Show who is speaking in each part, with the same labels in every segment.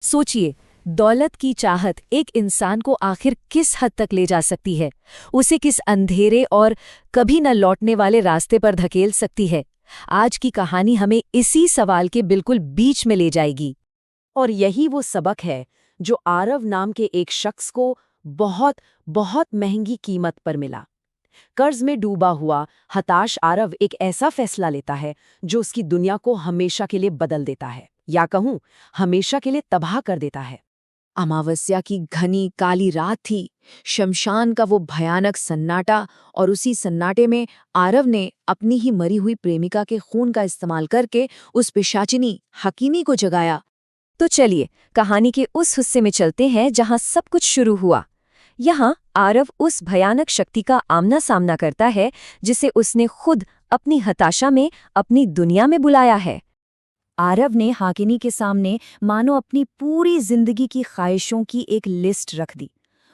Speaker 1: सोचिए, दौलत की चाहत एक इंसान को आखिर किस हद तक ले जा सकती है, उसे किस अंधेरे और कभी न लौटने वाले रास्ते पर धकेल सकती है। आज की कहानी हमें इसी सवाल के बिल्कुल बीच में ले जाएगी।
Speaker 2: और यही वो सबक है जो आरव नाम के एक शख्स को बहुत बहुत महंगी कीमत पर मिला। कर्ज में डूबा हुआ हताश आरव एक ऐसा फैसला लेता है जो उसकी दुनिया को हमेशा के लिए बदल देता है, या कहूं हमेशा के लिए तबाह कर देता है। अमावस्या की घनी काली रात थी, शमशान का वो भयानक सन्नाटा, और उसी सन्नाटे में आरव ने अपनी ही मरी हुई प्रेमिका के खून का इस्तेमाल करके उस पिशाचिनी हकीनी को जगाया।
Speaker 1: तो चलिए कहानी के उस हिस्से में चलते हैं जहां सब कुछ शुरू हुआ। यहाँ आरव उस भयानक शक्ति का आमना सामना करता है जिसे उसने खुद अपनी हताशा में अपनी दुनिया में बुलाया है।
Speaker 2: आरव ने हाकिनी के सामने मानो अपनी पूरी जिंदगी की ख्वाहिशों की एक लिस्ट रख दी।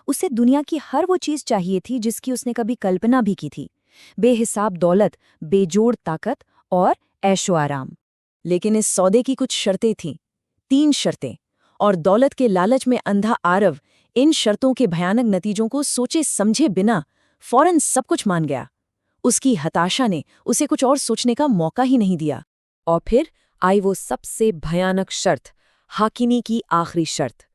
Speaker 2: उसे दुनिया की हर वो चीज चाहिए थी जिसकी उसने कभी कल्पना भी की थी। बेहिसाब दौलत, बेजोड़ ताकत और ऐशो आराम। लेकिन इस सौदे की कुछ शर्तें थीं, 3 शर्तें। और दौलत के लालच में अंधा आरव इन शर्तों के भयानक नतीजों को सोचे समझे बिना फौरन सब कुछ मान गया। उसकी हताशा ने उसे कुछ और सोचने का मौका ही नहीं दिया। और फिर आई वो सबसे भयानक शर्त, हाकिनी की आखिरी शर्त,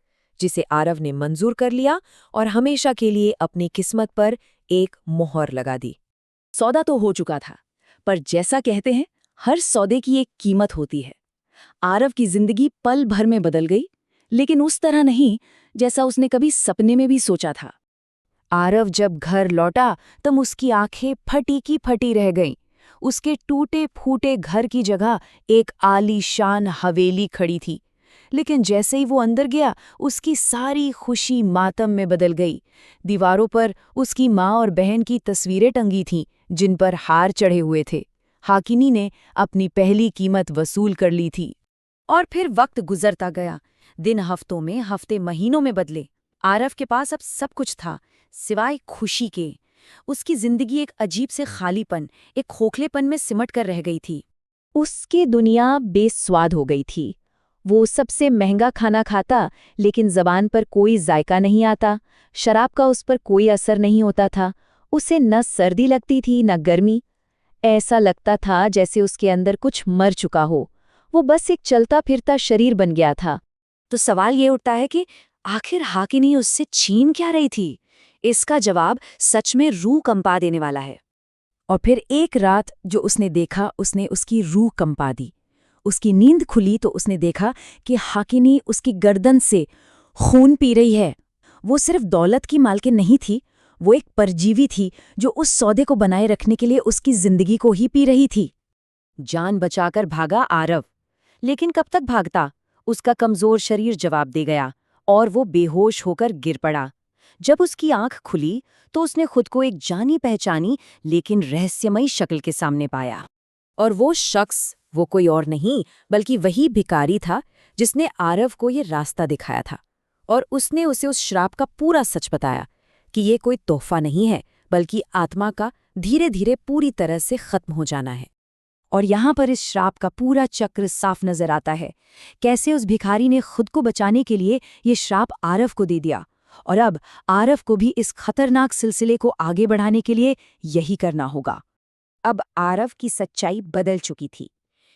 Speaker 2: जिसे आरव ने मंजूर कर लिया और हमेशा के लिए अपनी किस्मत पर एक मोहर लगा दी। सौदा तो हो चुका था, पर जैसा कहते हैं हर सौदे की एक कीमत होती है। आरव की जिंदगी पल भर में बदल गई, लेकिन उस तरह नहीं जैसा उसने कभी सपने में भी सोचा था। आरव जब घर लौटा तब उसकी आंखें फटी की फटी रह गईं। उसके टूटे फूटे घर की जगह एक आलीशान हवेली खड़ी थी। लेकिन जैसे ही वो अंदर गया, उसकी सारी खुशी मातम में बदल गई। दीवारों पर उसकी माँ और बहन की तस्वीरें टंगी थीं, जिन पर हार चढ़े हुए थे। हाकिनी ने अपनी पहली कीमत वसूल कर ली थी। और फिर वक्त गुजरता गया, दिन हफ्तों में, हफ्ते महीनों में बदले। आरव के पास अब सब कुछ था सिवाय खुशी के। उसकी जिंदगी एक अजीब से खालीपन, एक खोखलेपन में सिमट कर रह गई थी।
Speaker 1: उसकी दुनिया बेस्वाद हो गई थी। वो सबसे महंगा खाना खाता, लेकिन जबान पर कोई जायका नहीं आता। शराब का उस पर कोई असर नहीं होता था। उसे न सर्दी लगती थी न गर्मी। ऐसा लगता था जैसे उसके अंदर कुछ मर चुका हो। वो बस एक चलता फिरता शरीर बन गया था।
Speaker 2: तो सवाल ये उठता है कि आखिर हाकिनी उससे छीन क्या रही थी? इसका जवाब सच में रूह कंपा देने वाला है। और फिर एक रात जो उसने देखा, उसने उसकी रूह कंपा दी। उसकी नींद खुली तो उसने देखा कि हाकिनी उसकी गर्दन से खून पी रही है। वो सिर्फ दौलत की मालकिन नहीं थी, वो एक परजीवी थी जो उस सौदे को बनाए रखने के लिए उसकी जिंदगी को ही पी रही थी। जान बचाकर भागा आरव, लेकिन कब तक भागता? उसका कमजोर शरीर जवाब दे गया और वो बेहोश होकर गिर पड़ा। जब उसकी आंख खुली तो उसने खुद को एक जानी पहचानी लेकिन रहस्यमयी शक्ल के सामने पाया। और वो शख्स वो कोई और नहीं बल्कि वही भिखारी था जिसने आरव को ये रास्ता दिखाया था। और उसने उसे उस श्राप का पूरा सच बताया कि ये कोई तोहफा नहीं है, बल्कि आत्मा का धीरे धीरे पूरी तरह से खत्म हो जाना है। और यहाँ पर इस श्राप का पूरा चक्र साफ नजर आता है। कैसे उस भिखारी ने खुद को बचाने के लिए ये श्राप आरव को दे दिया, और अब आरव को भी इस खतरनाक सिलसिले को आगे बढ़ाने के लिए यही करना होगा। अब आरव की सच्चाई बदल चुकी थी।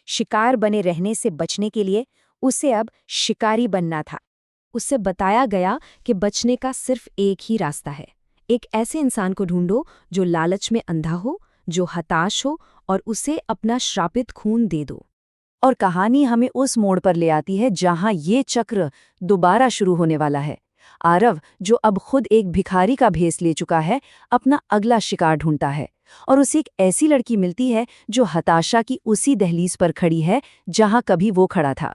Speaker 2: शिकार बने रहने से बचने के लिए उसे अब शिकारी बनना था। उससे बताया गया कि बचने का सिर्फ एक ही रास्ता है। एक ऐसे इंसान को ढूंढो जो लालच में अंधा हो, जो हताश हो, और उसे अपना श्रापित खून दे दो। और कहानी हमें उस मोड़ पर ले आती है जहां ये चक्र दोबारा शुरू होने वाला है। आरव, जो अब खुद एक भिखारी का भेस ले चुका है, अपना अगला शिकार ढूंढता है। और उसे एक ऐसी लड़की मिलती है जो हताशा की उसी दहलीज पर खड़ी है जहां कभी वो खड़ा था।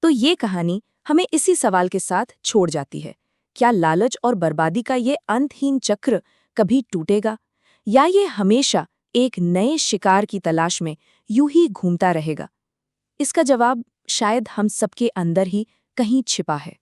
Speaker 2: तो ये कहानी हमें इसी सवाल के साथ छोड़ जाती है, क्या लालच और बर्बादी का ये अंतहीन चक्र कभी टूटेगा, या ये हमेशा एक नए शिकार की तलाश में यूं ही घूमता रहेगा? इसका जवाब शायद हम सबके अंदर ही कहीं छिपा है।